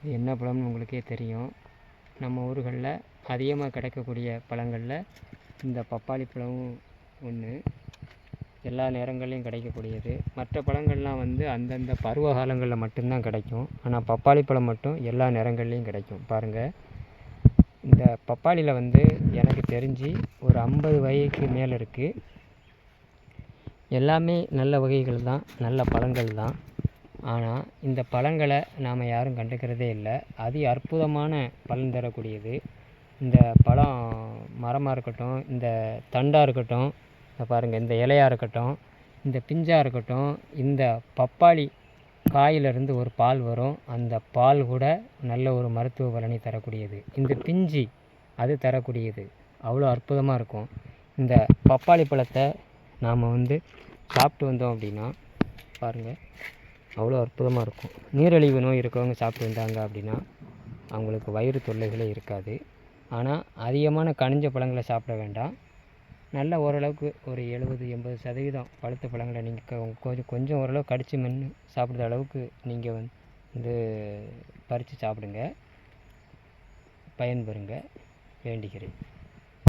இது என்ன பழம்னு உங்களுக்கே தெரியும். நம்ம ஊர்களில் அதிகமாக கிடைக்கக்கூடிய பழங்களில் இந்த பப்பாளி பழமும் ஒன்று. எல்லா நேரங்கள்லையும் கிடைக்கக்கூடியது. மற்ற பழங்கள்லாம் அந்தந்த பருவ காலங்களில் மட்டும்தான் கிடைக்கும். ஆனால் பப்பாளி பழம் மட்டும் எல்லா நேரங்கள்லேயும் கிடைக்கும். பாருங்கள், இந்த பப்பாளியில் எனக்கு தெரிஞ்சு ஒரு 50 வகைக்கு மேலே இருக்குது. எல்லாமே நல்ல வகைகள் தான், நல்ல பழங்கள் தான். ஆனால் இந்த பழங்களை நாம் யாரும் கண்டுக்கிறதே இல்லை. அதி அற்புதமான பலன் தரக்கூடியது. இந்த பழம் மரமாக இருக்கட்டும், இந்த தண்டாக இருக்கட்டும், பாருங்கள், இந்த இலையாக இருக்கட்டும், இந்த பிஞ்சாக இருக்கட்டும், இந்த பப்பாளி காயிலிருந்து ஒரு பால் வரும். அந்த பால் கூட நல்ல ஒரு மருத்துவ பலனை தரக்கூடியது. இந்த பிஞ்சு அது தரக்கூடியது. அவ்வளோ அற்புதமாக இருக்கும். இந்த பப்பாளி பழத்தை நாம் சாப்பிட்டு வந்தோம் அப்படின்னா பாருங்கள், அவ்வளோ அற்புதமாக இருக்கும். நீரிழிவு நோய் இருக்கவங்க சாப்பிட்டு வந்தாங்க அப்படின்னா அவங்களுக்கு வயிறு தொல்லைகளே இருக்காது. ஆனால் அதிகமான கனிஞ்ச பழங்களை சாப்பிட வேண்டாம். நல்ல ஓரளவுக்கு ஒரு 70-80% பழுத்த பழங்களை நீங்கள் கொஞ்சம் ஓரளவு கடித்து மென்று சாப்பிட்ற அளவுக்கு நீங்கள் பறித்து சாப்பிடுங்க. பயன்பெறுங்க. வேண்டுகிறேன்.